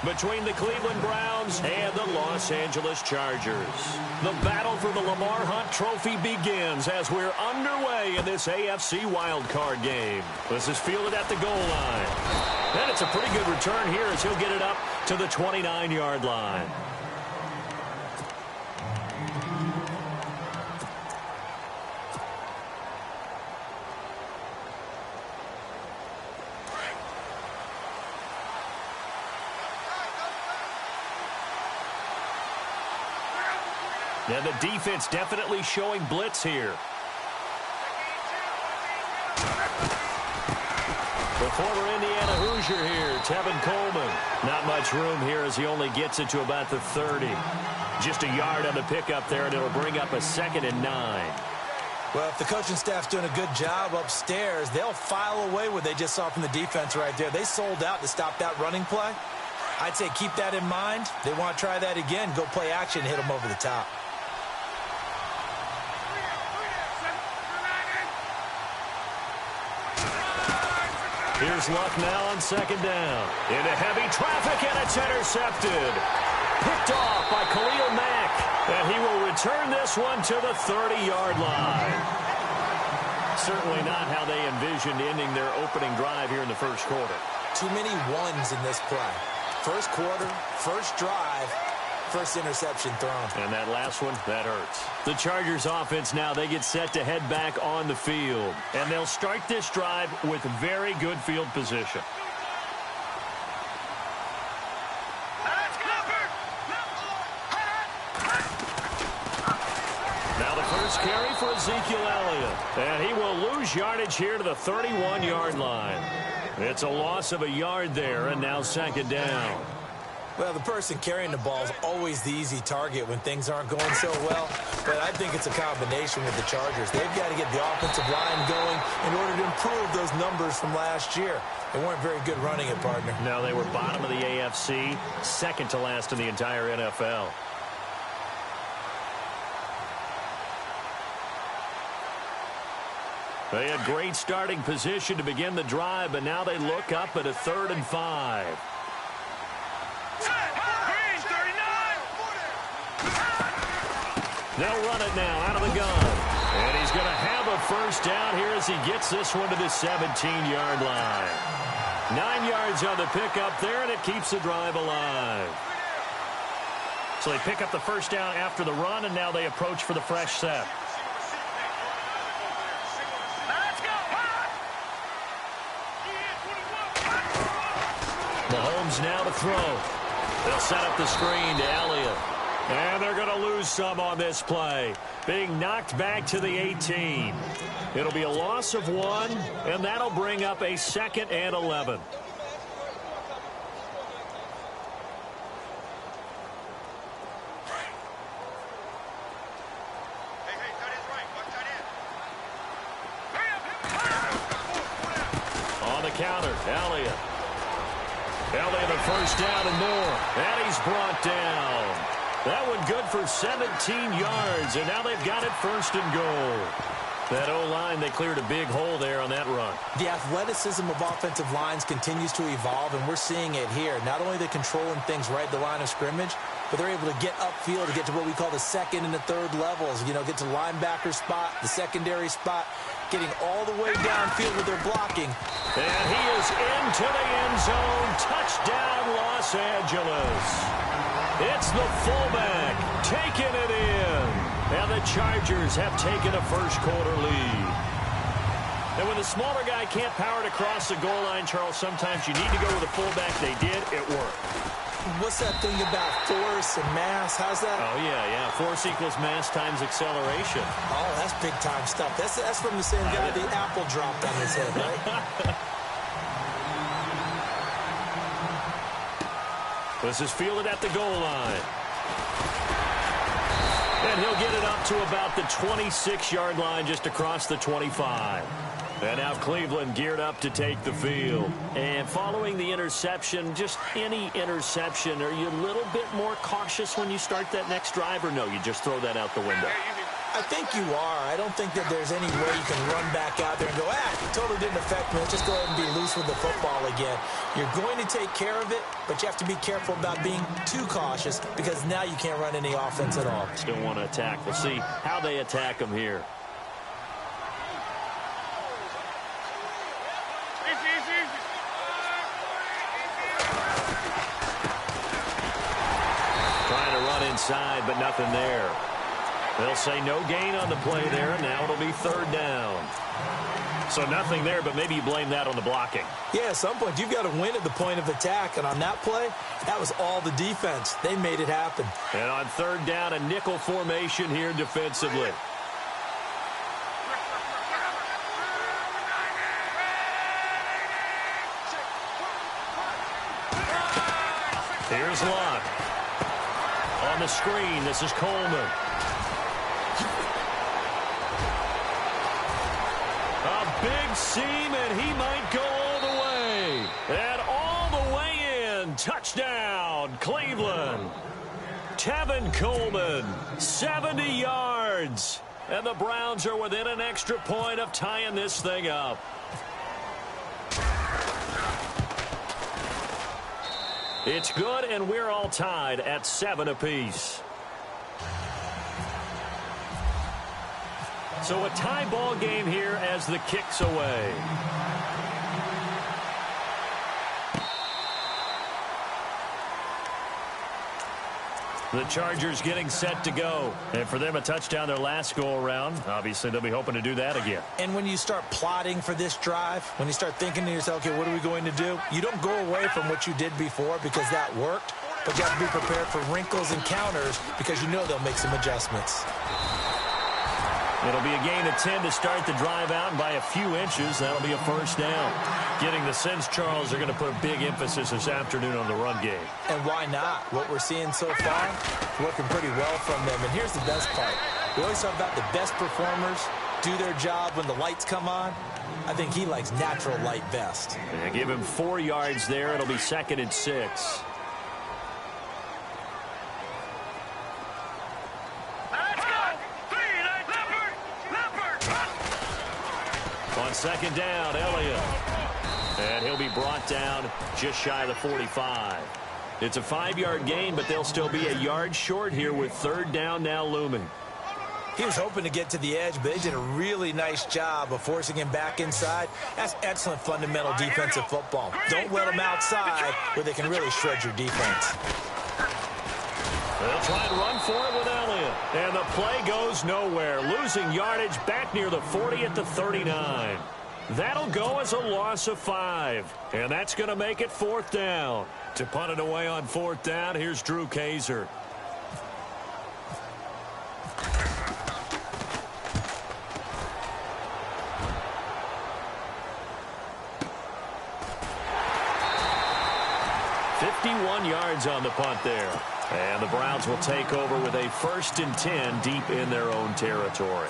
between the Cleveland Browns and the Los Angeles Chargers. The battle for the Lamar Hunt Trophy begins as we're underway in this AFC wildcard game. This is fielded at the goal line. And it's a pretty good return here as he'll get it up to the 29-yard line. And the defense definitely showing blitz here. The former Indiana Hoosier here, Tevin Coleman. Not much room here as he only gets it to about the 30. Just a yard on the pickup there, and it'll bring up a 2nd and 9. Well, if the coaching staff's doing a good job upstairs, they'll file away what they just saw from the defense right there. They sold out to stop that running play. I'd say keep that in mind. They want to try that again. Go play action and hit them over the top. Here's Luck now on 2nd down. Into heavy traffic, and it's intercepted. Picked off by Khalil Mack. And he will return this one to the 30-yard line. Certainly not how they envisioned ending their opening drive here in the first quarter. Too many ones in this play. First quarter, first drive, first interception thrown. And that last one, that hurts. The Chargers offense now, they get set to head back on the field. And they'll start this drive with very good field position. Now the first carry for Ezekiel Elliott. And he will lose yardage here to the 31-yard line. It's a loss of a yard there, and now 2nd down. Well, the person carrying the ball is always the easy target when things aren't going so well. But I think it's a combination with the Chargers. They've got to get the offensive line going in order to improve those numbers from last year. They weren't very good running it, partner. No, they were bottom of the AFC, second to last in the entire NFL. They had great starting position to begin the drive, but now they look up at a 3rd and 5. They'll run it now out of the gun. And he's going to have a first down here as he gets this one to the 17-yard line. 9 yards on the pickup there, and it keeps the drive alive. So they pick up the first down after the run, and now they approach for the fresh set. Mahomes now to throw. They'll set up the screen to Elliott. And they're going to lose some on this play. Being knocked back to the 18. It'll be a loss of 1, and that'll bring up a 2nd and 11. On the counter, Elliott. Elliott a first down and more. And he's brought down. That one good for 17 yards, and now they've got it 1st and goal. That O-line, they cleared a big hole there on that run. The athleticism of offensive lines continues to evolve, and we're seeing it here. Not only are they controlling things right at the line of scrimmage, but they're able to get upfield to get to what we call the 2nd and the 3rd levels. You know, get to linebacker spot, the secondary spot, getting all the way downfield with their blocking. And he is into the end zone. Touchdown, Los Angeles. It's the fullback taking it in. And the Chargers have taken a first quarter lead. And when the smaller guy can't power it across the goal line, Charles, sometimes you need to go with a fullback. They did. It worked. What's that thing about force and mass? How's that? Oh, yeah. Force equals mass times acceleration. Oh, that's big-time stuff. That's from the same guy the apple dropped on his head, right? This is fielded at the goal line. And he'll get it up to about the 26-yard line, just across the 25. And now Cleveland geared up to take the field. And following the interception, just any interception, are you a little bit more cautious when you start that next drive, or no, you just throw that out the window? I think you are. I don't think that there's any way you can run back out there and go, it totally didn't affect me. Let's just go ahead and be loose with the football again. You're going to take care of it, but you have to be careful about being too cautious because now you can't run any offense at all. Still want to attack. We'll see how they attack him here. Trying to run inside, but nothing there. They'll say no gain on the play there, and now it'll be third down. So nothing there, but maybe you blame that on the blocking. Yeah, at some point, you've got to win at the point of attack. And on that play, that was all the defense. They made it happen. And on third down, a nickel formation here defensively. Here's Locke. On the screen, this is Coleman. A big seam, and he might go all the way. And all the way in. Touchdown, Cleveland. Tevin Coleman, 70 yards. And the Browns are within an extra point of tying this thing up. It's good, and we're all tied at 7 apiece. So a tie ball game here as the kick's away. The Chargers getting set to go. And for them, a touchdown their last go-around. Obviously, they'll be hoping to do that again. And when you start plotting for this drive, when you start thinking to yourself, okay, what are we going to do? You don't go away from what you did before because that worked. But you have to be prepared for wrinkles and counters because you know they'll make some adjustments. It'll be a gain of 10 to start the drive out, and by a few inches, that'll be a first down. Getting the sense, Charles, they're going to put a big emphasis this afternoon on the run game. And why not? What we're seeing so far, working pretty well from them. And here's the best part. We always talk about the best performers do their job when the lights come on. I think he likes natural light best. Yeah, give him 4 yards there. It'll be 2nd and 6. On 2nd down, Elliott. And he'll be brought down just shy of the 45. It's a 5-yard gain, but they'll still be a yard short here with 3rd down now looming. He was hoping to get to the edge, but they did a really nice job of forcing him back inside. That's excellent fundamental defensive football. Don't let him outside where they can really shred your defense. They'll try and run for it with Elliott. And the play goes nowhere. Losing yardage back near the 40 at the 39. That'll go as a loss of 5. And that's going to make it 4th down. To punt it away on 4th down, here's Drew Kaiser. .51 yards on the punt there. And the Browns will take over with a 1st and 10 deep in their own territory.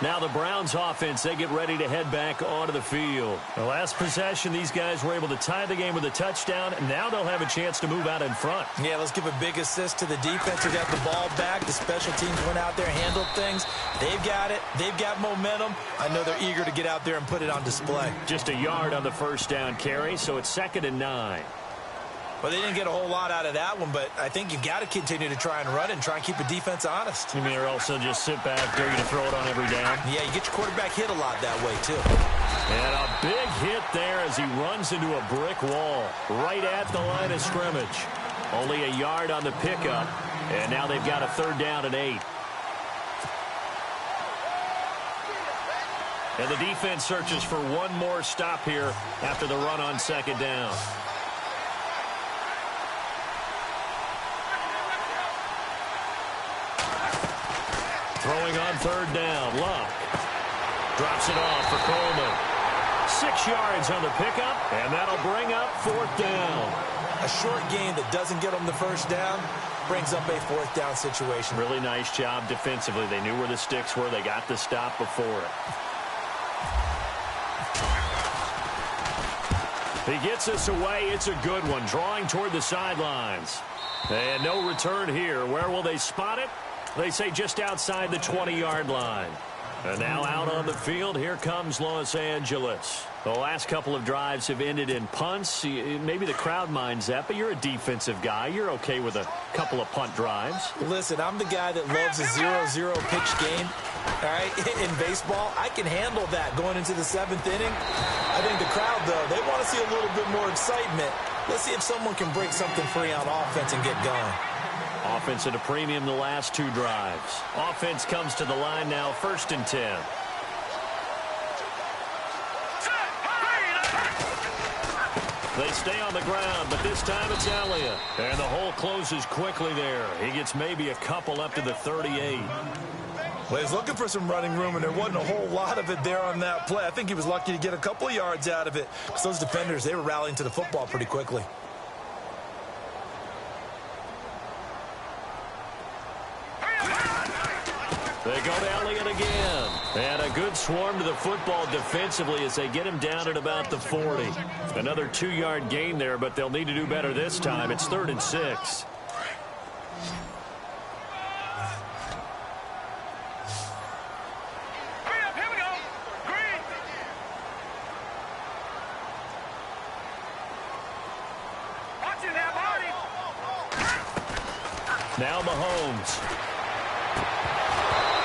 Now the Browns offense, they get ready to head back onto the field. The last possession, these guys were able to tie the game with a touchdown, and now they'll have a chance to move out in front. Yeah, let's give a big assist to the defense who got the ball back. The special teams went out there, handled things. They've got it. They've got momentum. I know they're eager to get out there and put it on display. Just a yard on the 1st down carry, so it's 2nd and 9. Well, they didn't get a whole lot out of that one, but I think you've got to continue to try and run and try and keep the defense honest. You mean or also just sit back, dare you to throw it on every down? Yeah, you get your quarterback hit a lot that way, too. And a big hit there as he runs into a brick wall right at the line of scrimmage. Only a yard on the pickup, and now they've got a 3rd down and 8. And the defense searches for one more stop here after the run on 2nd down. Throwing on 3rd down, Luck. Drops it off for Coleman. 6 yards on the pickup, and that'll bring up 4th down. A short game that doesn't get them the 1st down brings up a 4th down situation. Really nice job defensively. They knew where the sticks were. They got the stop before it. He gets us away. It's a good one. Drawing toward the sidelines. And no return here. Where will they spot it? They say just outside the 20-yard line. And now out on the field, here comes Los Angeles. The last couple of drives have ended in punts. Maybe the crowd minds that, but you're a defensive guy. You're okay with a couple of punt drives. Listen, I'm the guy that loves a 0-0 pitch game. All right, in baseball, I can handle that going into the 7th inning. I think the crowd, though, they want to see a little bit more excitement. Let's see if someone can break something free on offense and get going. Offense at a premium the last 2 drives. Offense comes to the line now, 1st and 10. They stay on the ground, but this time it's Elliott. And the hole closes quickly there. He gets maybe a couple up to the 38. Well, he's looking for some running room, and there wasn't a whole lot of it there on that play. I think he was lucky to get a couple of yards out of it, because those defenders, they were rallying to the football pretty quickly. They go to Elliott again. And a good swarm to the football defensively as they get him down at about the 40. Another 2-yard gain there, but they'll need to do better this time. It's 3rd and 6. Now Mahomes.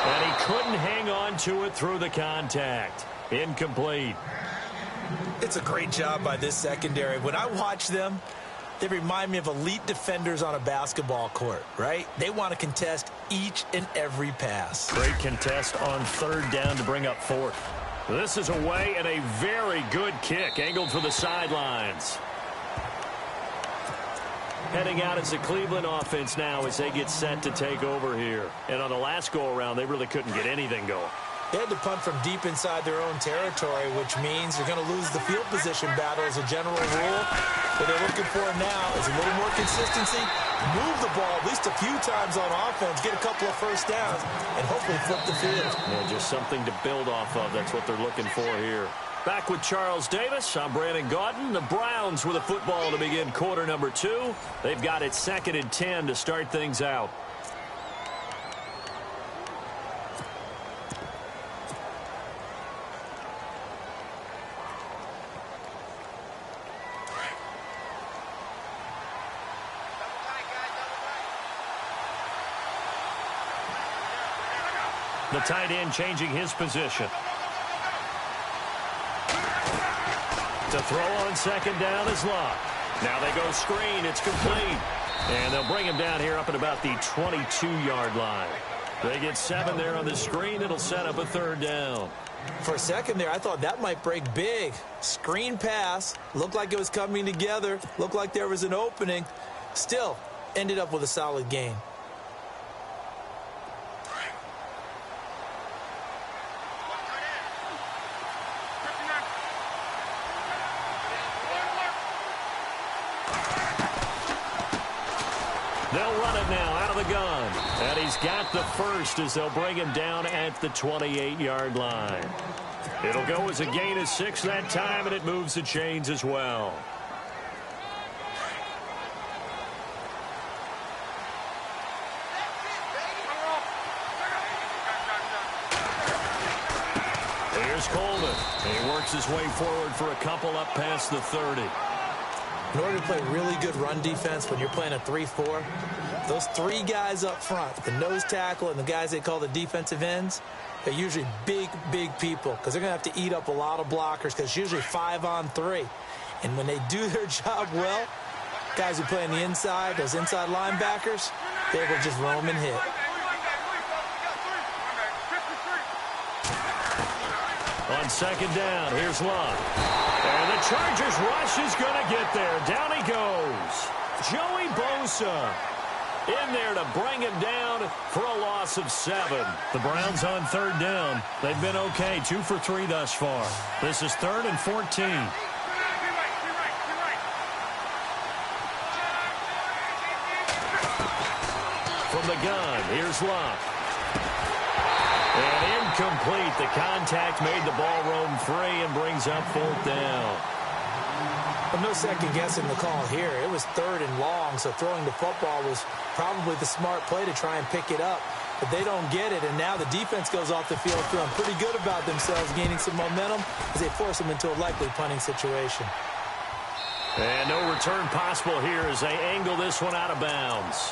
And he couldn't hang on to it through the contact. Incomplete. It's a great job by this secondary. When I watch them, they remind me of elite defenders on a basketball court, right? They want to contest each and every pass. Great contest on 3rd down to bring up 4th. This is away and a very good kick angled for the sidelines. Heading out as the Cleveland offense now as they get set to take over here. And on the last go-around, they really couldn't get anything going. They had to punt from deep inside their own territory, which means they're going to lose the field position battle as a general rule. What they're looking for now is a little more consistency, move the ball at least a few times on offense, get a couple of first downs, and hopefully flip the field. Yeah, just something to build off of. That's what they're looking for here. Back with Charles Davis, I'm Brandon Gaudin. The Browns with a football to begin quarter number 2. They've got it 2nd and 10 to start things out. The tight end changing his position. To throw on 2nd down is Locke. Now they go screen. It's complete. And they'll bring him down here up at about the 22-yard line. They get 7 there on the screen. It'll set up a 3rd down. For a second there, I thought that might break big. Screen pass. Looked like it was coming together. Looked like there was an opening. Still, ended up with a solid gain. They'll run it now out of the gun. And he's got the first as they'll bring him down at the 28-yard line. It'll go as a gain of 6 that time, and it moves the chains as well. Here's Coleman. He works his way forward for a couple up past the 30. In order to play really good run defense when you're playing a 3-4, those 3 guys up front, the nose tackle and the guys they call the defensive ends, they're usually big, big people because they're going to have to eat up a lot of blockers because it's usually 5 on 3. And when they do their job well, guys who play on the inside, those inside linebackers, they will just roam and hit. On 2nd down, here's Love. And the Chargers rush is going to get there. Down he goes. Joey Bosa in there to bring him down for a loss of 7. The Browns on 3rd down. They've been okay, 2 for 3 thus far. This is 3rd and 14. From the gun, here's Love. And incomplete. The contact made the ball roam free and brings up 4th down. Well, no second guessing the call here. It was 3rd and long, so throwing the football was probably the smart play to try and pick it up. but they don't get it. And now the defense goes off the field feeling pretty good about themselves, gaining some momentum as they force them into a likely punting situation. And no return possible here as they angle this one out of bounds.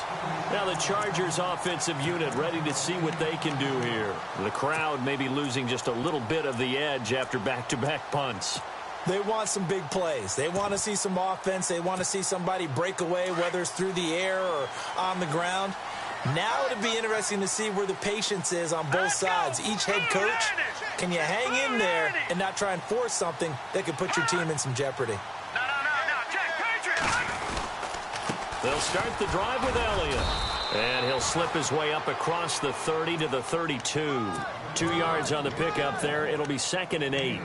Now the Chargers offensive unit ready to see what they can do here. The crowd may be losing just a little bit of the edge after back-to-back punts. They want some big plays. They want to see some offense. They want to see somebody break away, whether it's through the air or on the ground. Now it'll be interesting to see where the patience is on both sides. Each head coach, can you hang in there and not try and force something that could put your team in some jeopardy? They'll start the drive with Elliott. And he'll slip his way up across the 30 to the 32. 2 yards on the pickup there. It'll be 2nd and 8.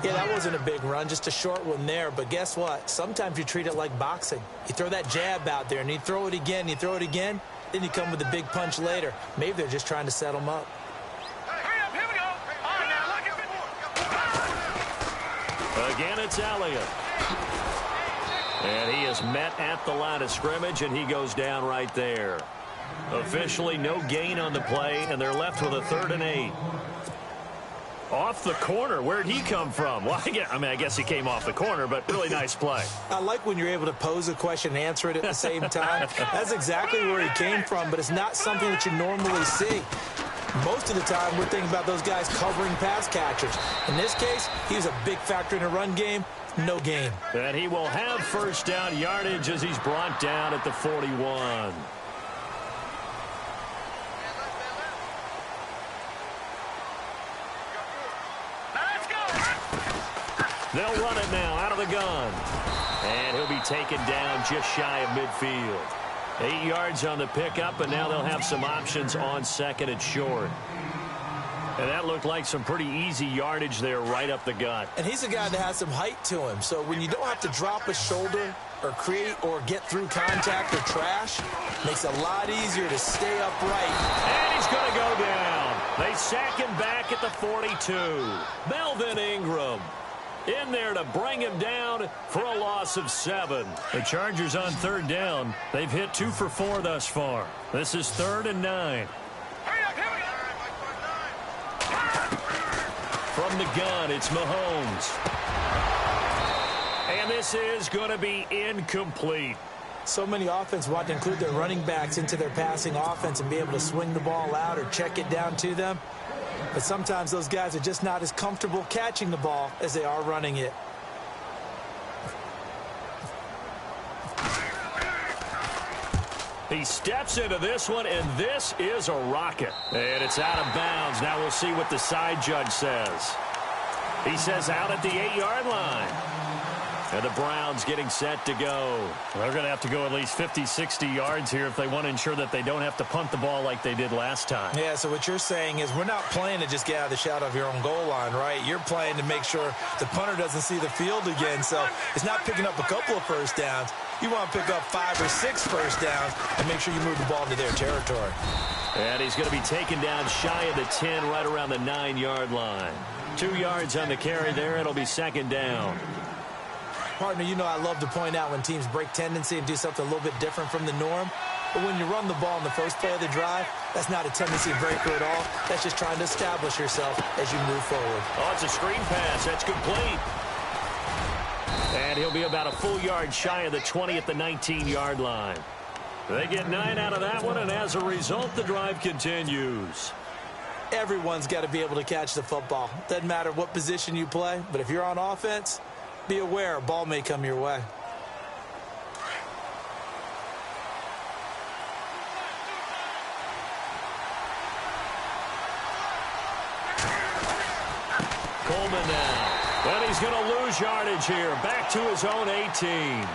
Yeah, that wasn't a big run, just a short one there. But guess what? Sometimes you treat it like boxing. You throw that jab out there, and you throw it again, you throw it again, then you come with a big punch later. Maybe they're just trying to set them up. Hurry up, here we go. All right, now, look at it. Again, it's Elliott. And he is met at the line of scrimmage, and he goes down right there. Officially, no gain on the play, and they're left with a 3rd and 8. Off the corner. Where'd he come from? Well, I guess he came off the corner, but really nice play. I like when you're able to pose a question and answer it at the same time. That's exactly where he came from, but it's not something that you normally see. Most of the time, we're thinking about those guys covering pass catchers. In this case, he was a big factor in the run game. No gain. And he will have first down yardage as he's brought down at the 41. They'll run it now out of the gun. And he'll be taken down just shy of midfield. 8 yards on the pickup, and now they'll have some options on 2nd and short. And that looked like some pretty easy yardage there right up the gut. And he's a guy that has some height to him. So when you don't have to drop a shoulder or create or get through contact or trash, makes it a lot easier to stay upright. And he's going to go down. They sack him back at the 42. Melvin Ingram in there to bring him down for a loss of 7. The Chargers on 3rd down. They've hit 2 for 4 thus far. This is 3rd and 9. From the gun, it's Mahomes. And this is going to be incomplete. So many offense want to include their running backs into their passing offense and be able to swing the ball out or check it down to them. But sometimes those guys are just not as comfortable catching the ball as they are running it. He steps into this one, and this is a rocket. And it's out of bounds. Now we'll see what the side judge says. He says out at the 8-yard line. And the Browns getting set to go. They're going to have to go at least 50, 60 yards here if they want to ensure that they don't have to punt the ball like they did last time. Yeah, so what you're saying is we're not playing to just get out of the shadow of your own goal line, right? You're playing to make sure the punter doesn't see the field again. So it's not picking up a couple of first downs. You want to pick up 5 or 6 first downs and make sure you move the ball into their territory. And he's going to be taken down shy of the 10, right around the 9-yard line. 2 yards on the carry there. It'll be 2nd down. Partner, you know I love to point out when teams break tendency and do something a little bit different from the norm. But when you run the ball in the first play of the drive, that's not a tendency breaker at all. That's just trying to establish yourself as you move forward. Oh, it's a screen pass. That's complete. And he'll be about a full yard shy of the 20 at the 19-yard line. They get 9 out of that one, and as a result, the drive continues. Everyone's got to be able to catch the football. Doesn't matter what position you play, but if you're on offense, be aware a ball may come your way. Coleman now. And he's going to lose yardage here. Back to his own 18.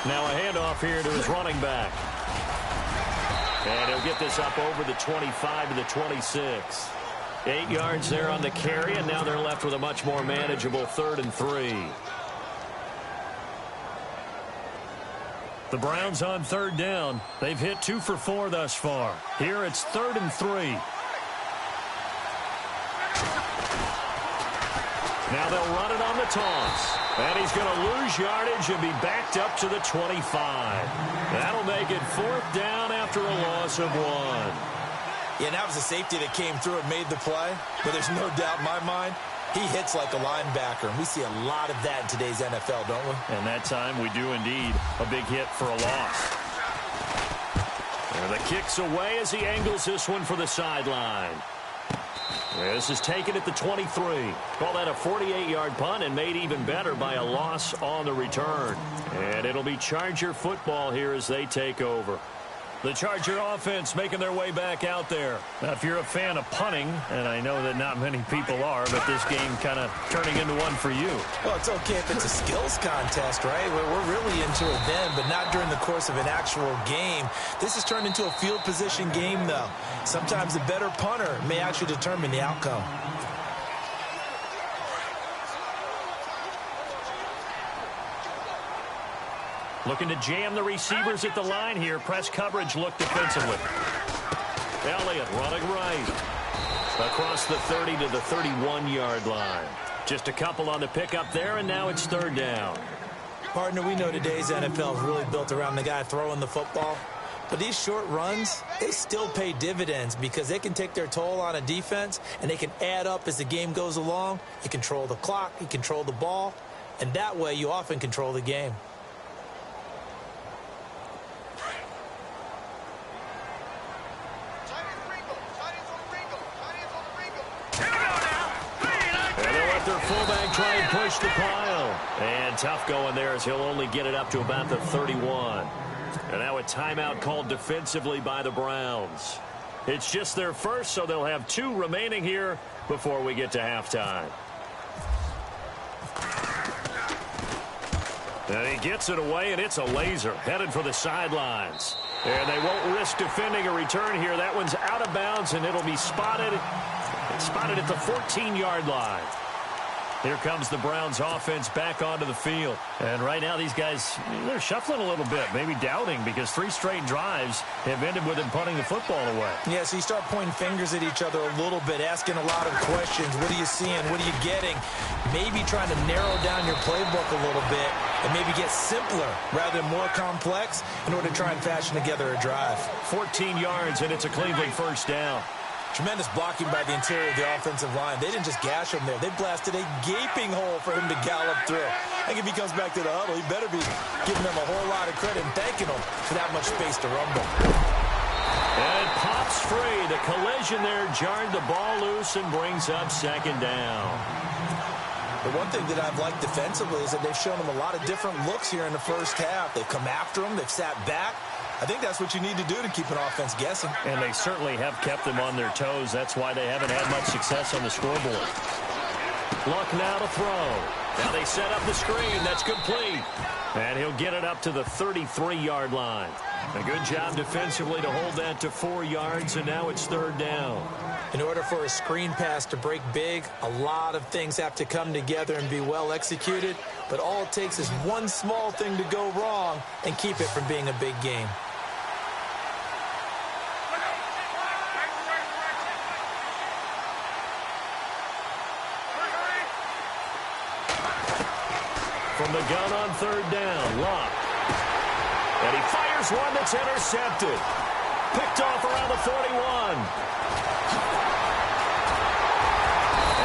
Now a handoff here to his running back. And he'll get this up over the 25 to the 26. 8 yards there on the carry, and now they're left with a much more manageable 3rd and 3. The Browns on 3rd down. They've hit 2 for 4 thus far. Here it's 3rd and 3. Now they'll run it on the toss. And he's going to lose yardage and be backed up to the 25. That'll make it 4th down after a loss of 1. Yeah, and that was a safety that came through and made the play. But there's no doubt in my mind, he hits like a linebacker. And we see a lot of that in today's NFL, don't we? And that time we do indeed. A big hit for a loss. And the kick's away as he angles this one for the sideline. This is taken at the 23. Call that a 48-yard punt and made even better by a loss on the return. And it'll be Charger football here as they take over. The Charger offense making their way back out there. Now, if you're a fan of punting, and I know that not many people are, but this game kind of turning into one for you. Well, it's okay if it's a skills contest, right? We're really into it then, but not during the course of an actual game. This has turned into a field position game, though. Sometimes the better punter may actually determine the outcome. Looking to jam the receivers at the line here. Press coverage look defensively. Elliott running right. Across the 30 to the 31-yard line. Just a couple on the pickup there, and now it's 3rd down. Partner, we know today's NFL is really built around the guy throwing the football. But these short runs, they still pay dividends because they can take their toll on a defense, and they can add up as the game goes along. You control the clock, you control the ball, and that way you often control the game. Their fullback try and push the pile. And tough going there as he'll only get it up to about the 31. And now a timeout called defensively by the Browns. It's just their first, so they'll have 2 remaining here before we get to halftime. And he gets it away, and it's a laser headed for the sidelines. And they won't risk defending a return here. That one's out of bounds, and it'll be spotted at the 14-yard line. Here comes the Browns offense back onto the field. And right now these guys, they're shuffling a little bit, maybe doubting, because 3 straight drives have ended with them punting the football away. Yeah, so you start pointing fingers at each other a little bit, asking a lot of questions. What are you seeing? What are you getting? Maybe trying to narrow down your playbook a little bit and maybe get simpler rather than more complex in order to try and fashion together a drive. 14 yards, and it's a Cleveland 1st down. Tremendous blocking by the interior of the offensive line. They didn't just gash him there. They blasted a gaping hole for him to gallop through. I think if he comes back to the huddle, he better be giving them a whole lot of credit and thanking them for that much space to rumble. And it pops free. The collision there jarred the ball loose and brings up 2nd down. The one thing that I've liked defensively is that they've shown them a lot of different looks here in the first half. They've come after them. They've sat back. I think that's what you need to do to keep an offense guessing. And they certainly have kept them on their toes. That's why they haven't had much success on the scoreboard. Luck now to throw. Now they set up the screen. That's complete. And he'll get it up to the 33-yard line. A good job defensively to hold that to 4 yards, and now it's 3rd down. In order for a screen pass to break big, a lot of things have to come together and be well executed. But all it takes is one small thing to go wrong and keep it from being a big game. From the gun on 3rd down, Luck. And he fires one that's intercepted. Picked off around the 41.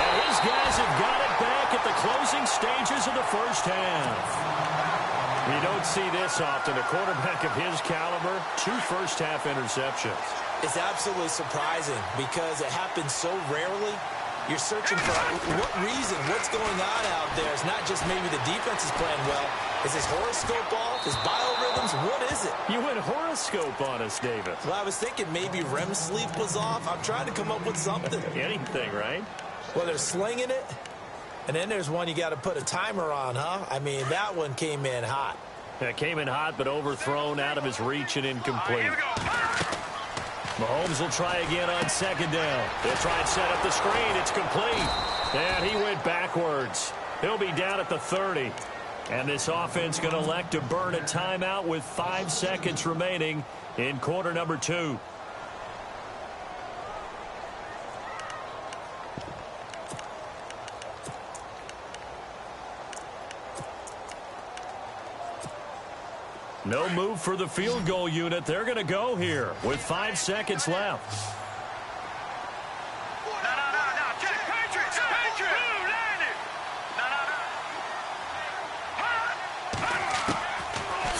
And his guys have got it back at the closing stages of the first half. You don't see this often. A quarterback of his caliber, 2 first-half interceptions. It's absolutely surprising because it happens so rarely. You're searching for what reason, what's going on out there. It's not just maybe the defense is playing well. Is his horoscope off? His biorhythms? What is it? You went horoscope on us, David. Well, I was thinking maybe REM sleep was off. I'm trying to come up with something. Anything, right? Well, they're slinging it. And then there's one you got to put a timer on, huh? I mean, that one came in hot. That came in hot, but overthrown, out of his reach, and incomplete. Mahomes will try again on 2nd down. They'll try and set up the screen. It's complete. And he went backwards. He'll be down at the 30. And this offense going to elect to burn a timeout with 5 seconds remaining in quarter number 2. No move for the field goal unit. They're going to go here with 5 seconds left. No. Check. Patriots. Blue, line it. No.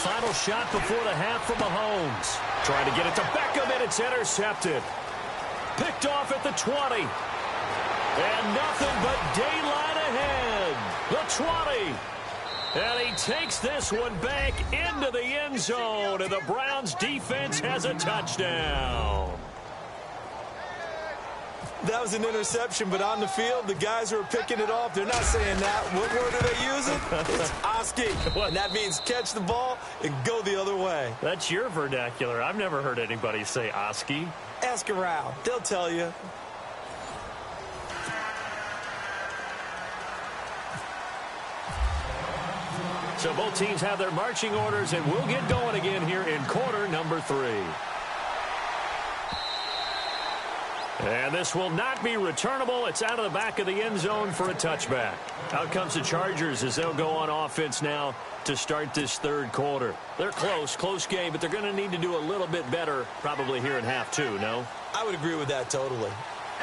Final shot before the half from Mahomes. Trying to get it to Beckham, and it's intercepted. Picked off at the 20. And nothing but daylight ahead. The 20. And he takes this one back into the end zone, and the Browns defense has a touchdown. That was an interception, but on the field, the guys who are picking it off, they're not saying that. What word are they using? It's ICE-COLD, and that means catch the ball and go the other way. That's your vernacular. I've never heard anybody say ICE-COLD. Ask around. They'll tell you. So both teams have their marching orders, and we'll get going again here in quarter number 3. And this will not be returnable. It's out of the back of the end zone for a touchback. Out comes the Chargers as they'll go on offense now to start this third quarter. They're close game, but they're going to need to do a little bit better probably here in half 2, no? I would agree with that totally.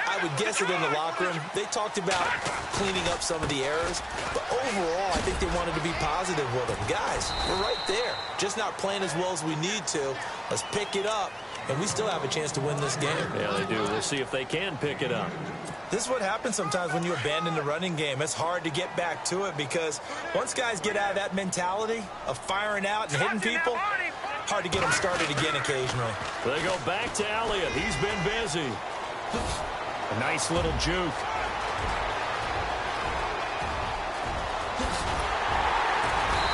I would guess it in the locker room. They talked about cleaning up some of the errors, but overall, I think they wanted to be positive with them. Guys, we're right there. Just not playing as well as we need to. Let's pick it up, and we still have a chance to win this game. Yeah, they do. We'll see if they can pick it up. This is what happens sometimes when you abandon the running game. It's hard to get back to it because once guys get out of that mentality of firing out and hitting people, hard to get them started again occasionally. They go back to Elliott. He's been busy. A nice little juke.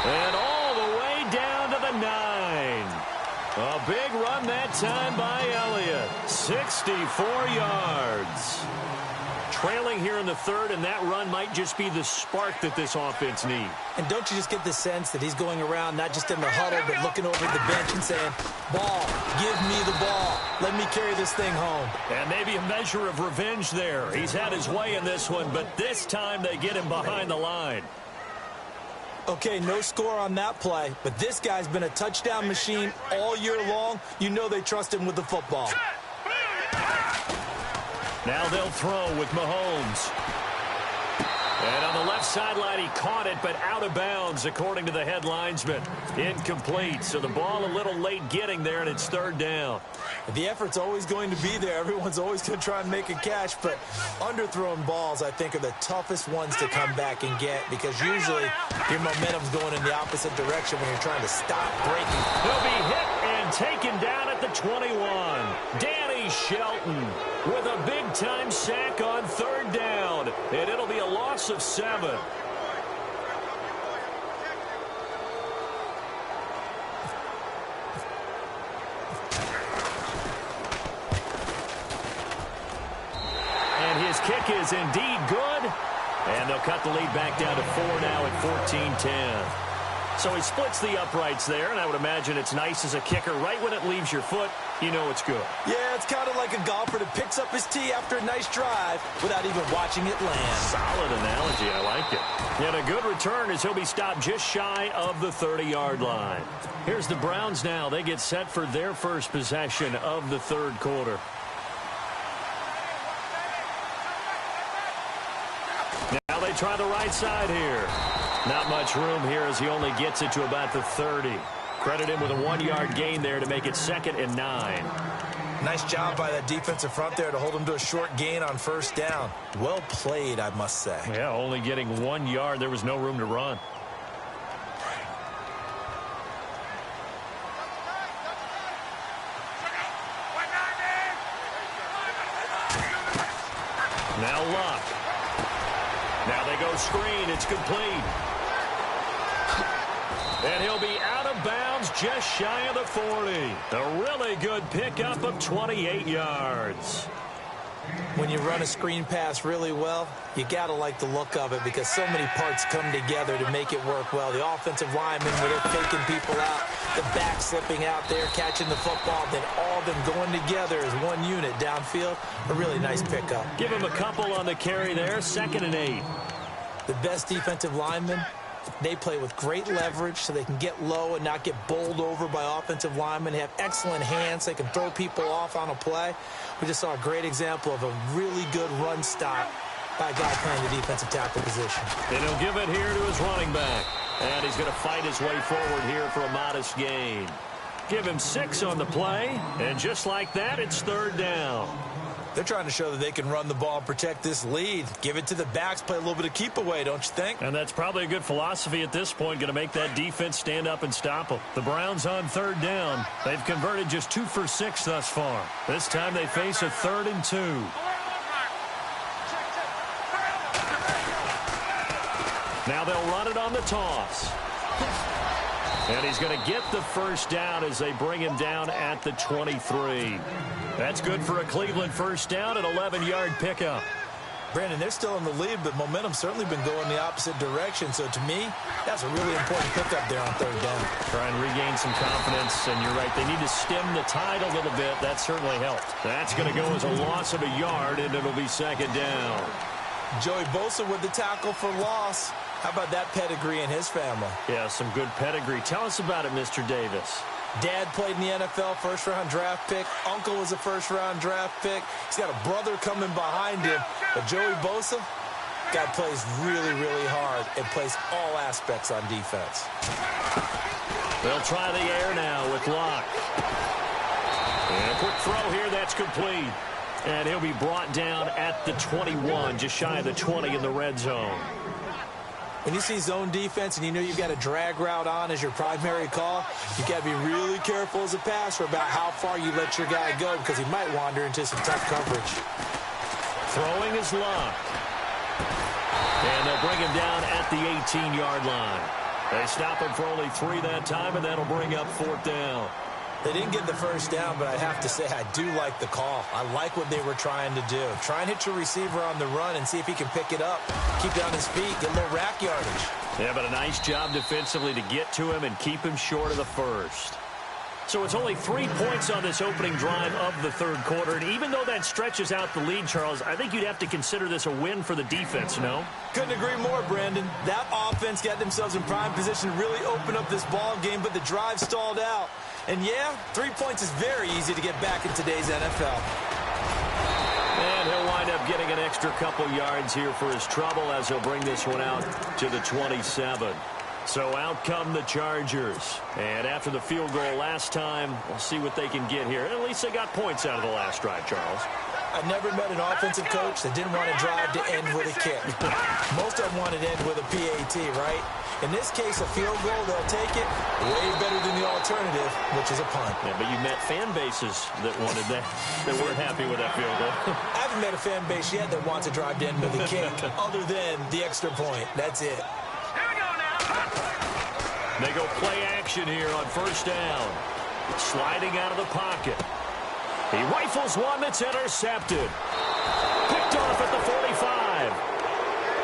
And all the way down to the 9. A big run that time by Elliott. 64 yards. Trailing here in the third, and that run might just be the spark that this offense needs. And don't you just get the sense that he's going around not just in the huddle, but looking over at the bench and saying, ball, give me the ball. Let me carry this thing home. And maybe a measure of revenge there. He's had his way in this one, but this time they get him behind the line. Okay, no score on that play, but this guy's been a touchdown machine all year long. You know they trust him with the football. Now they'll throw with Mahomes. And on the left sideline, he caught it, but out of bounds, according to the head linesman. Incomplete, so the ball a little late getting there, and it's third down. The effort's always going to be there. Everyone's always going to try and make a catch, but underthrown balls, I think, are the toughest ones to come back and get because usually your momentum's going in the opposite direction when you're trying to stop breaking. He'll be hit and taken down at the 21. Danny Shelton with a big-time sack on third down, and it'll be a loss of 7. And his kick is indeed good, and they'll cut the lead back down to 4 now at 14-10. So he splits the uprights there, and I would imagine it's nice as a kicker. Right when it leaves your foot, you know it's good. Yeah, it's kind of like a golfer that picks up his tee after a nice drive without even watching it land. Solid analogy. I like it. And a good return as he'll be stopped just shy of the 30-yard line. Here's the Browns now. They get set for their first possession of the third quarter. Now they try the right side here. Not much room here as he only gets it to about the 30. Credit him with a 1-yard gain there to make it 2nd and 9. Nice job by that defensive front there to hold him to a short gain on first down. Well played, I must say. Yeah, only getting 1 yard. There was no room to run. Now Luck. Now they go screen. It's complete. And he'll be out of bounds just shy of the 40. A really good pickup of 28 yards. When you run a screen pass really well, you got to like the look of it because so many parts come together to make it work well. The offensive linemen, where they're faking people out, the back slipping out there, catching the football, then all of them going together as one unit downfield. A really nice pickup. Give him a couple on the carry there, 2nd and 8. The best defensive linemen, They play with great leverage so they can get low and not get bowled over by offensive linemen. They have excellent hands. They can throw people off on a play. We just saw a great example of a really good run stop by a guy playing the defensive tackle position. And he'll give it here to his running back. And he's going to fight his way forward here for a modest gain. Give him 6 on the play. And just like that, it's 3rd down. They're trying to show that they can run the ball and protect this lead. Give it to the backs, play a little bit of keep away, don't you think? And that's probably a good philosophy at this point, going to make that defense stand up and stop them. The Browns on 3rd down. They've converted just 2 for 6 thus far. This time they face a 3rd and 2. Now they'll run it on the toss. And he's going to get the 1st down as they bring him down at the 23. That's good for a Cleveland 1st down, an 11-yard pickup. Brandon, they're still in the lead, but momentum's certainly been going the opposite direction. So to me, that's a really important pickup there on 3rd down. Try and regain some confidence, and you're right. They need to stem the tide a little bit. That certainly helped. That's going to go as a loss of a yard, and it'll be 2nd down. Joey Bosa with the tackle for loss. How about that pedigree in his family? Yeah, some good pedigree. Tell us about it, Mr. Davis. Dad played in the NFL, 1st-round draft pick. Uncle was a 1st-round draft pick. He's got a brother coming behind him. But Joey Bosa, guy plays really, really hard and plays all aspects on defense. They'll try the air now with Locke. And a quick throw here, that's complete. And he'll be brought down at the 21, just shy of the 20 in the red zone. When you see zone defense and you know you've got a drag route on as your primary call, you've got to be really careful as a passer about how far you let your guy go because he might wander into some tough coverage. Throwing is Locke. And they'll bring him down at the 18-yard line. They stop him for only 3 that time, and that'll bring up 4th down. They didn't get the 1st down, but I have to say I do like the call. I like what they were trying to do. Try and hit your receiver on the run and see if he can pick it up. Keep it on his feet, get a little rack yardage. Yeah, but a nice job defensively to get to him and keep him short of the 1st. So it's only 3 points on this opening drive of the 3rd quarter. And even though that stretches out the lead, Charles, I think you'd have to consider this a win for the defense, no? Couldn't agree more, Brandon. That offense got themselves in prime position to really open up this ball game, but the drive stalled out. And yeah, 3 points is very easy to get back in today's NFL. And he'll wind up getting an extra couple yards here for his trouble as he'll bring this one out to the 27. So out come the Chargers. And after the field goal last time, we'll see what they can get here. At least they got points out of the last drive, Charles. I've never met an offensive coach that didn't want to drive to end with a kick. Most of them wanted to end with a PAT, right? In this case, a field goal, they'll take it way better than the alternative, which is a punt. Yeah, but you met fan bases that wanted that, that weren't happy with that field goal. I haven't met a fan base yet that wants to drive to end with a kick, other than the extra point. That's it. Here we go now. They go play action here on 1st down. Sliding out of the pocket. He rifles one that's intercepted. Picked off at the 45.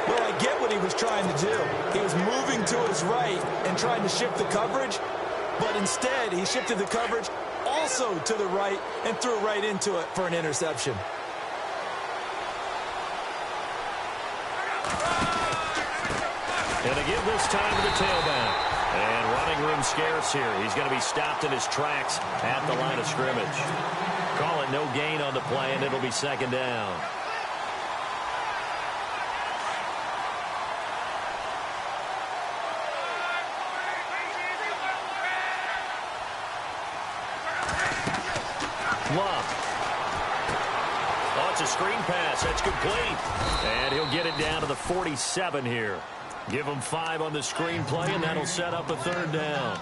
Well, I get what he was trying to do. He was moving to his right and trying to shift the coverage, but instead he shifted the coverage also to the right and threw right into it for an interception. And again this time to the tailback. And running room scarce here. He's going to be stopped in his tracks at the line of scrimmage. Call it no gain on the play, and it'll be 2nd down. Love. Oh, it's a screen pass. That's complete. And he'll get it down to the 47 here. Give him 5 on the screen play, and that'll set up a 3rd down.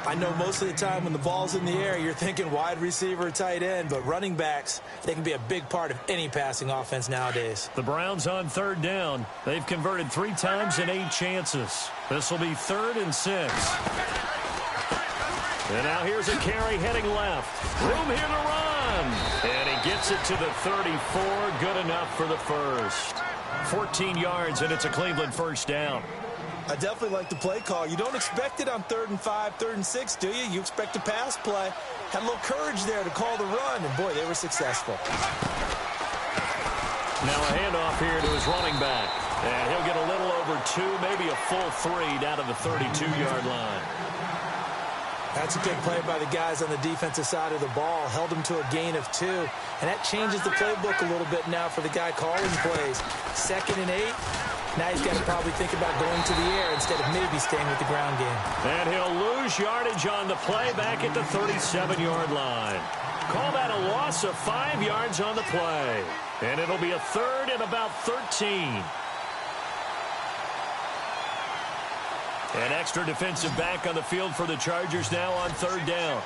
I know most of the time when the ball's in the air, you're thinking wide receiver, tight end, but running backs, they can be a big part of any passing offense nowadays. The Browns on 3rd down. They've converted 3 times in 8 chances. This will be 3rd and 6. And now here's a carry heading left. Room here to run. And he gets it to the 34. Good enough for the 1st. 14 yards, and it's a Cleveland 1st down. I definitely like the play call. You don't expect it on 3rd and 5, 3rd and 6, do you? You expect a pass play. Had a little courage there to call the run, and boy, they were successful. Now a handoff here to his running back. And he'll get a little over 2, maybe a full 3 down to the 32-yard line. That's a good play by the guys on the defensive side of the ball. Held him to a gain of 2. And that changes the playbook a little bit now for the guy calling plays. 2nd and 8. Now he's got to probably think about going to the air instead of maybe staying with the ground game. And he'll lose yardage on the play back at the 37-yard line. Call that a loss of 5 yards on the play. And it'll be a 3rd and about 13. An extra defensive back on the field for the Chargers now on 3rd down.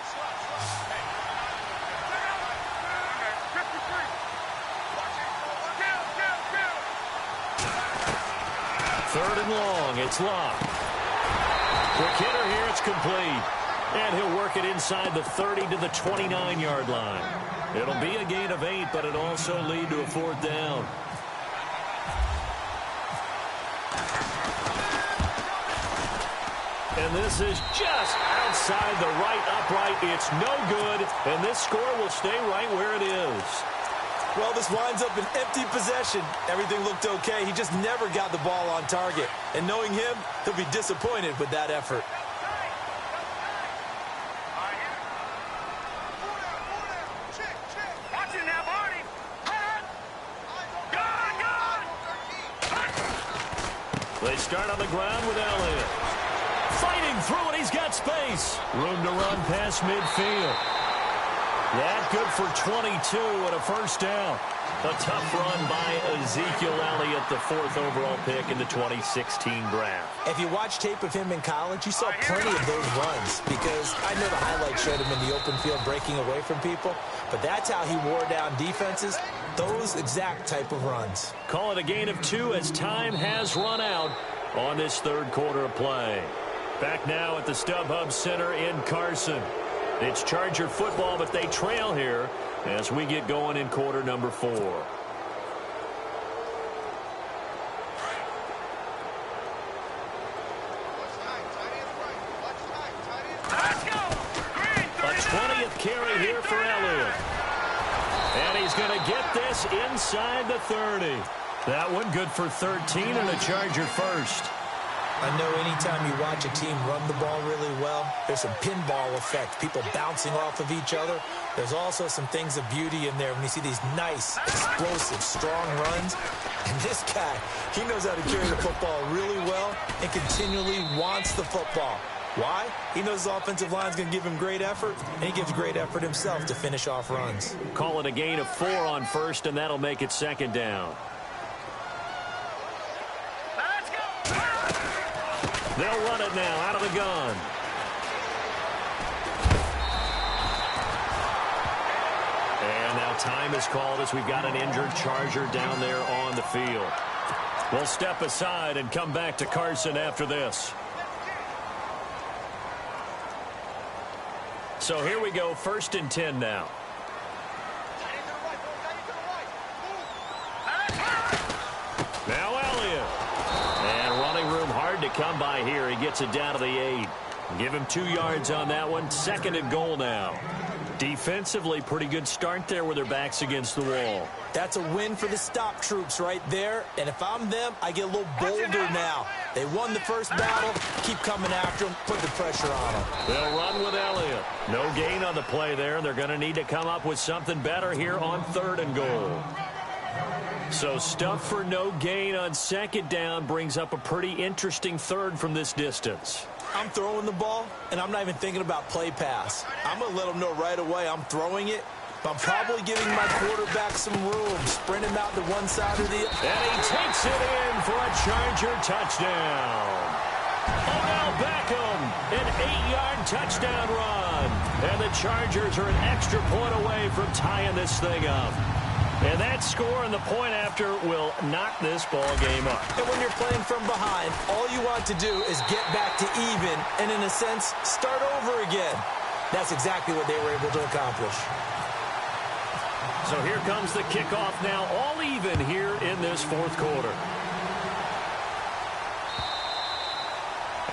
3rd and long. It's locked. Quick hitter here. It's complete. And he'll work it inside the 30 to the 29-yard line. It'll be a gain of 8, but it'll also lead to a 4th down. And this is just outside the right upright. It's no good, and this score will stay right where it is. Well, this winds up an empty possession. Everything looked okay. He just never got the ball on target. And knowing him, he'll be disappointed with that effort. They start on the ground with Elliott. Fighting through it, he's got space. Room to run past midfield. That good for 22 and a 1st down. A tough run by Ezekiel Elliott, the 4th overall pick in the 2016 draft. If you watch tape of him in college, you saw plenty of those runs because I know the highlights showed him in the open field breaking away from people, but that's how he wore down defenses, those exact type of runs. Call it a gain of 2 as time has run out on this 3rd quarter of play. Back now at the StubHub Center in Carson. It's Charger football, but they trail here as we get going in quarter number 4. A 20th carry here for Elliott. And he's going to get this inside the 30. That one good for 13 and a Charger 1st. I know anytime you watch a team run the ball really well, there's some pinball effect, people bouncing off of each other. There's also some things of beauty in there when you see these nice, explosive, strong runs. And this guy, he knows how to carry the football really well and continually wants the football. Why? He knows his offensive line is going to give him great effort, and he gives great effort himself to finish off runs. Call it a gain of 4 on 1st, and that'll make it 2nd down. They'll run it now out of the gun. And now time is called as we've got an injured Charger down there on the field. We'll step aside and come back to Carson after this. So here we go, 1st and 10 now. Now Elliott. And running room hard to come by here. He gets it down to the 8. Give him 2 yards on that one. 2nd and goal now. Defensively, pretty good start there with their backs against the wall. That's a win for the stop troops right there. And if I'm them, I get a little bolder now. They won the first battle. Keep coming after them. Put the pressure on them. They'll run with Elliott. No gain on the play there. They're going to need to come up with something better here on 3rd and goal. So stuff for no gain on 2nd down brings up a pretty interesting 3rd from this distance. I'm throwing the ball, and I'm not even thinking about play pass. I'm going to let them know right away I'm throwing it, but I'm probably giving my quarterback some room. Sprint him out to one side or the other. And he takes it in for a Charger touchdown. Odell Beckham, an 8-yard touchdown run. And the Chargers are an extra point away from tying this thing up. And that score and the point after will knock this ball game up. And when you're playing from behind, all you want to do is get back to even and, in a sense, start over again. That's exactly what they were able to accomplish. So here comes the kickoff now, all even here in this 4th quarter.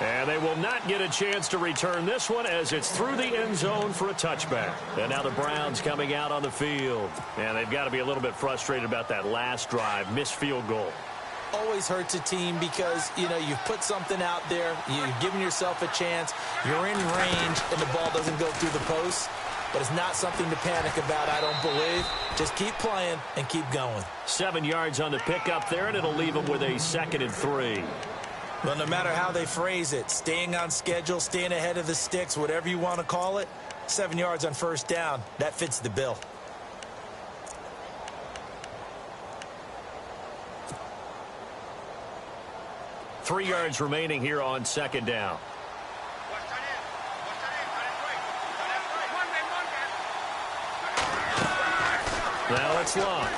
And they will not get a chance to return this one as it's through the end zone for a touchback. And now the Browns coming out on the field. And they've got to be a little bit frustrated about that last drive, missed field goal. Always hurts a team because, you know, you've put something out there, you've given yourself a chance, you're in range, and the ball doesn't go through the post. But it's not something to panic about, I don't believe. Just keep playing and keep going. 7 yards on the pickup there, and it'll leave them with a 2nd and 3. Well, no matter how they phrase it, staying on schedule, staying ahead of the sticks, whatever you want to call it, 7 yards on first down, that fits the bill. Three yards remaining here on 2nd down. Now it's long.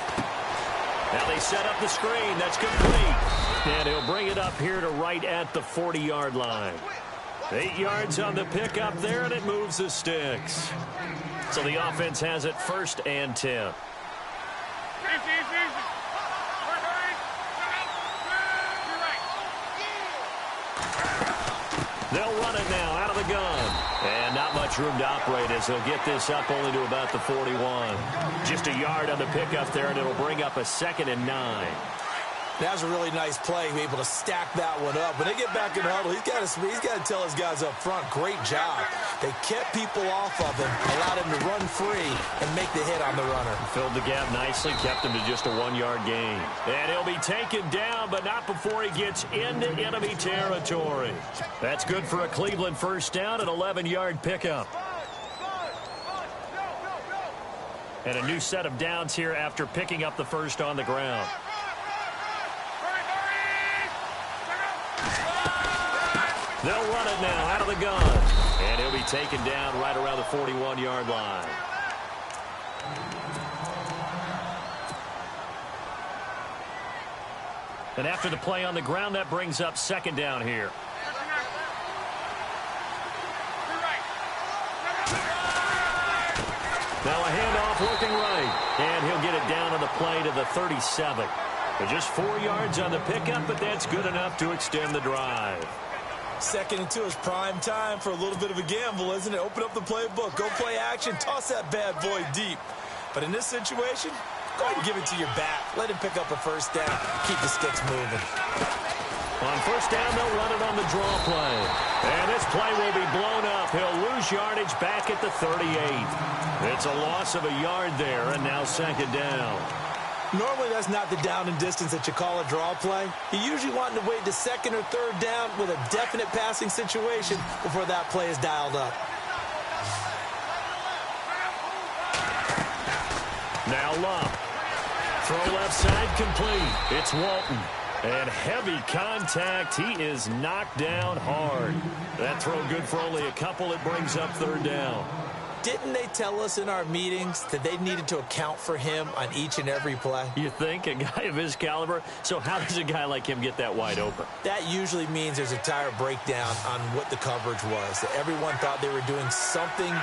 Now they set up the screen. That's complete. And he'll bring it up here to right at the 40-yard line. 8 yards on the pickup there, and it moves the sticks. So the offense has it 1st and 10. They'll run it now out of the gun. And not much room to operate as he'll get this up only to about the 41. Just a yard on the pickup there, and it'll bring up a 2nd and 9. That was a really nice play, able to stack that one up. When they get back in the huddle, he's got to tell his guys up front, great job. They kept people off of him, allowed him to run free and make the hit on the runner. Filled the gap nicely, kept him to just a 1-yard gain. And he'll be taken down, but not before he gets into enemy territory. That's good for a Cleveland first down, an 11-yard pickup. And a new set of downs here after picking up the first on the ground. They'll run it now out of the gun. And he'll be taken down right around the 41-yard line. And after the play on the ground, that brings up 2nd down here. Now a handoff looking right. And he'll get it down on the play to the 37. Just 4 yards on the pickup, but that's good enough to extend the drive. 2nd and 2 is prime time for a little bit of a gamble, isn't it? Open up the playbook, go play action, toss that bad boy deep. But in this situation, go ahead and give it to your back. Let him pick up a first down, keep the sticks moving. On first down, they'll run it on the draw play. And this play will be blown up. He'll lose yardage back at the 38. It's a loss of a yard there, and now 2nd down. Normally, that's not the down and distance that you call a draw play. You usually want to wait to 2nd or 3rd down with a definite passing situation before that play is dialed up. Now Love. Throw left side complete. It's Walton. And heavy contact. He is knocked down hard. That throw good for only a couple. It brings up 3rd down. Didn't they tell us in our meetings that they needed to account for him on each and every play? You think? A guy of his caliber? So how does a guy like him get that wide open? That usually means there's a tire breakdown on what the coverage was. That everyone thought they were doing something,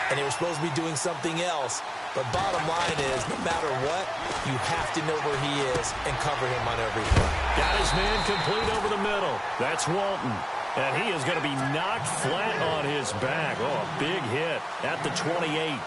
and they were supposed to be doing something else. But bottom line is, no matter what, you have to know where he is and cover him on every play. Got his man complete over the middle. That's Walton. And he is going to be knocked flat on his back. Oh, a big hit at the 28.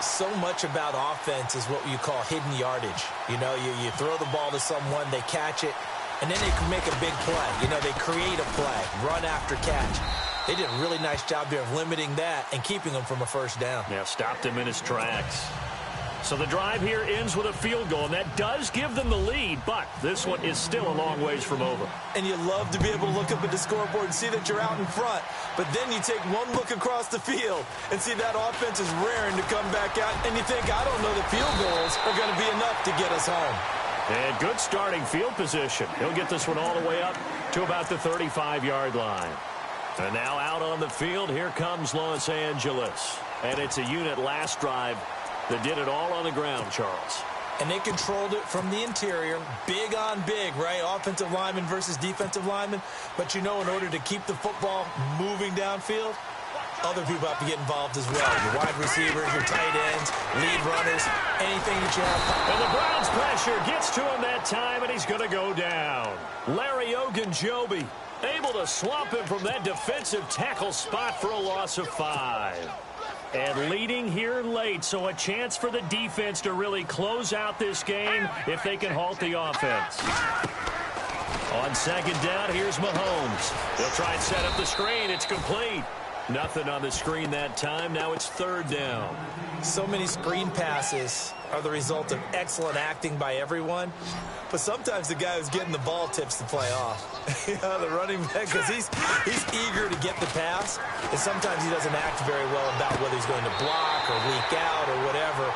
So much about offense is what you call hidden yardage. You know, you throw the ball to someone, they catch it, and then they can make a big play. You know, they create a play, run after catch. They did a really nice job there of limiting that and keeping him from a first down. Yeah, stopped him in his tracks. So the drive here ends with a field goal, and that does give them the lead, but this one is still a long ways from over. And you love to be able to look up at the scoreboard and see that you're out in front, but then you take one look across the field and see that offense is raring to come back out, and you think, I don't know that field goals are going to be enough to get us home. And good starting field position. He'll get this one all the way up to about the 35-yard line. And now out on the field, here comes Los Angeles. And it's a unit last drive that did it all on the ground, Charles. And they controlled it from the interior, big on big, right? Offensive lineman versus defensive lineman. But you know, in order to keep the football moving downfield, other people have to get involved as well. Your wide receivers, your tight ends, lead runners, anything that you have. And the Browns' pressure gets to him that time, and he's going to go down. Larry Ogunjobi able to swamp him from that defensive tackle spot for a loss of 5. And leading here late, so a chance for the defense to really close out this game if they can halt the offense. On second down, here's Mahomes. He'll try and set up the screen. It's complete. Nothing on the screen that time. Now it's third down. So many screen passes are the result of excellent acting by everyone. But sometimes the guy who's getting the ball tips the play off. The running back, because he's eager to get the pass. And sometimes he doesn't act very well about whether he's going to block or leak out or whatever.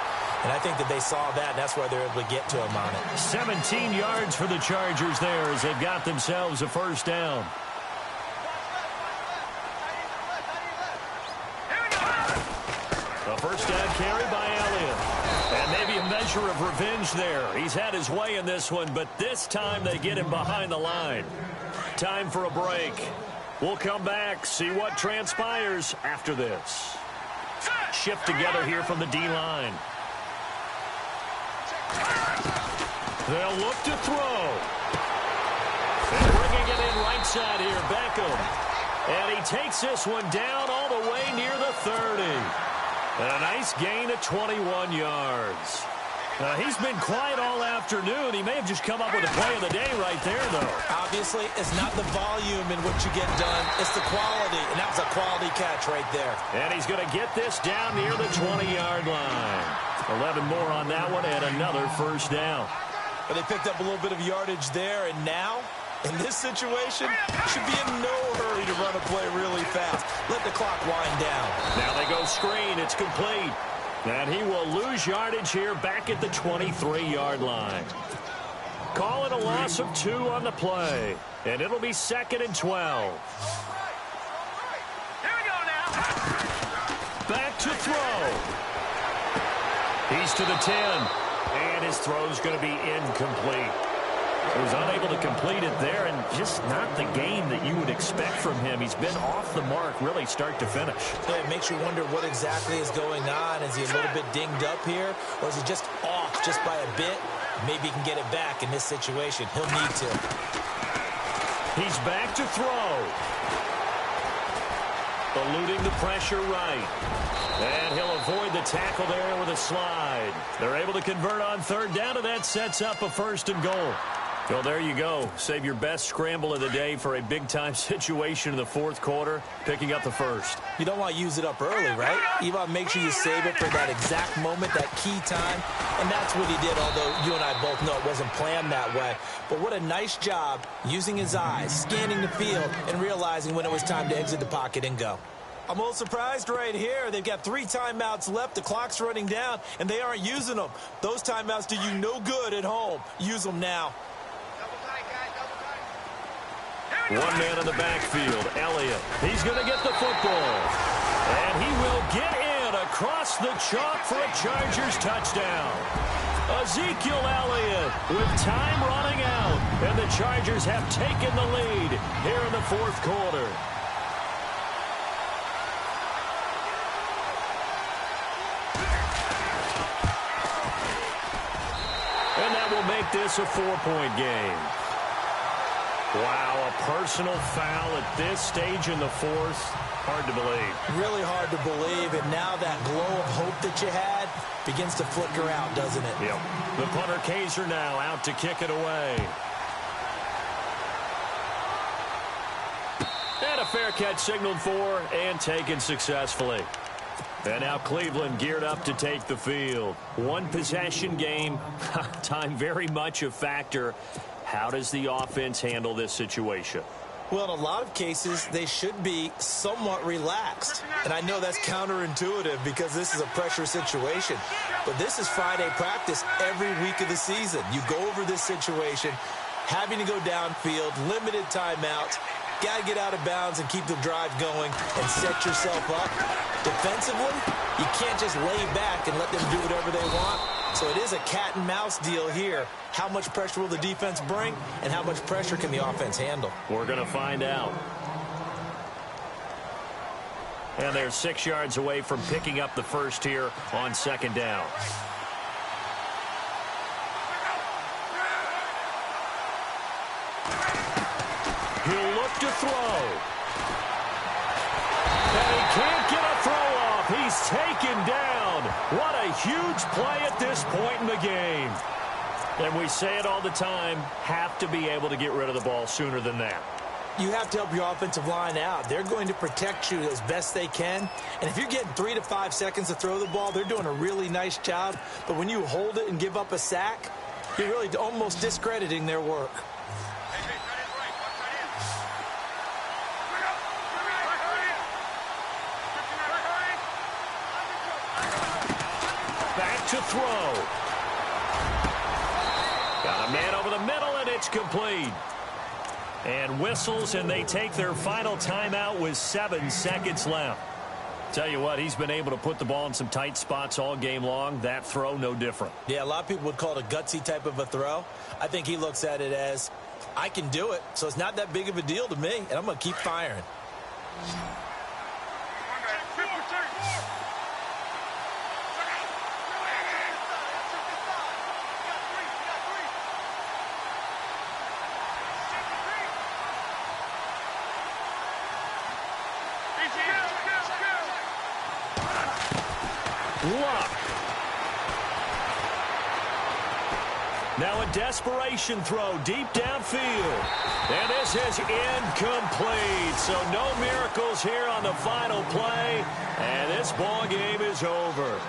And I think that they saw that, and that's why they're able to get to him on it. 17 yards for the Chargers there as they've got themselves a first down. A first down carry by Elliott. And maybe a measure of revenge there. He's had his way in this one, but this time they get him behind the line. Time for a break. We'll come back, see what transpires after this. Shift together here from the D-line. They'll look to throw. And bringing it in right side here, Beckham. And he takes this one down all the way near the 30. And a nice gain of 21 yards. He's been quiet all afternoon. He may have just come up with a play of the day right there, though. Obviously, it's not the volume in what you get done. It's the quality, and that was a quality catch right there. And he's going to get this down near the 20-yard line. 11 more on that one and another first down. But they picked up a little bit of yardage there, and now, in this situation, should be in no hurry to run a play really fast. Let the clock wind down. Now they go screen. It's complete. And he will lose yardage here back at the 23-yard line. Call it a loss of 2 on the play. And it'll be 2nd and 12. Here we go now. Back to throw. He's to the 10. And his throw's going to be incomplete. He was unable to complete it there, and just not the game that you would expect from him. He's been off the mark, really, start to finish. Yeah, it makes you wonder what exactly is going on. Is he a little bit dinged up here, or is he just off just by a bit? Maybe he can get it back in this situation. He'll need to. He's back to throw. Eluding the pressure right. And he'll avoid the tackle there with a slide. They're able to convert on third down, and that sets up a 1st and goal. Well, there you go. Save your best scramble of the day for a big-time situation in the 4th quarter, picking up the 1st. You don't want to use it up early, right? You want to make sure you save it for that exact moment, that key time. And that's what he did, although you and I both know it wasn't planned that way. But what a nice job using his eyes, scanning the field, and realizing when it was time to exit the pocket and go. I'm a little surprised right here. They've got 3 timeouts left. The clock's running down, and they aren't using them. Those timeouts do you no good at home. Use them now. One man in the backfield, Elliott. He's going to get the football. And he will get in across the chalk for a Chargers touchdown. Ezekiel Elliott with time running out. And the Chargers have taken the lead here in the 4th quarter. And that will make this a 4-point game. Wow, a personal foul at this stage in the 4th. Hard to believe. Really hard to believe, and now that glow of hope that you had begins to flicker out, doesn't it? Yep. The punter Kaiser now out to kick it away. And a fair catch signaled for and taken successfully. And now Cleveland geared up to take the field. One possession game, time very much a factor. How does the offense handle this situation? Well, in a lot of cases, they should be somewhat relaxed. And I know that's counterintuitive because this is a pressure situation. But this is Friday practice every week of the season. You go over this situation, having to go downfield, limited timeouts, got to get out of bounds and keep the drive going and set yourself up. Defensively, you can't just lay back and let them do whatever they want. So it is a cat and mouse deal here. How much pressure will the defense bring, and how much pressure can the offense handle? We're going to find out. And they're 6 yards away from picking up the 1st here on 2nd down. throw. And he can't get a throw off. He's taken down. What a huge play at this point in the game. And we say it all the time, have to be able to get rid of the ball sooner than that. You have to help your offensive line out. They're going to protect you as best they can. And if you're getting 3 to 5 seconds to throw the ball, they're doing a really nice job. But when you hold it and give up a sack, you're really almost discrediting their work. Back to throw. Got a man over the middle, and it's complete. And whistles, and they take their final timeout with 7 seconds left. Tell you what, he's been able to put the ball in some tight spots all game long. That throw, no different. Yeah, a lot of people would call it a gutsy type of a throw. I think he looks at it as, I can do it, so it's not that big of a deal to me, and I'm going to keep firing. Luck. Now a desperation throw deep downfield. And this is incomplete. So no miracles here on the final play. And this ball game is over.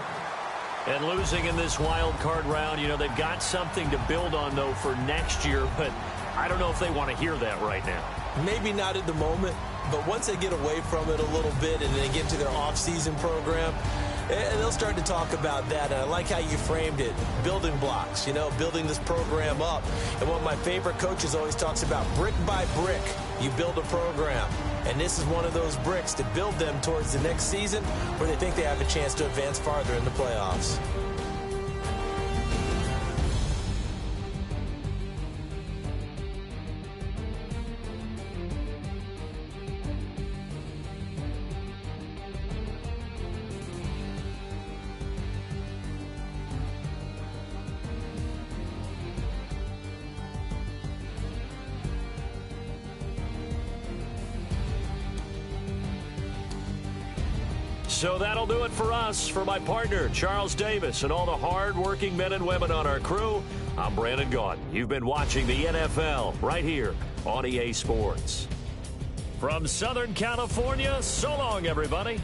And losing in this wild card round, you know, they've got something to build on, though, for next year. But I don't know if they want to hear that right now. Maybe not at the moment, but once they get away from it a little bit and they get to their off-season program, they'll start to talk about that. And I like how you framed it, building blocks, you know, building this program up. And one of my favorite coaches always talks about brick by brick, you build a program. And this is one of those bricks to build them towards the next season where they think they have a chance to advance farther in the playoffs. So that'll do it for us. For my partner, Charles Davis, and all the hard-working men and women on our crew, I'm Brandon Gaudin. You've been watching the NFL right here on EA Sports. From Southern California, so long, everybody.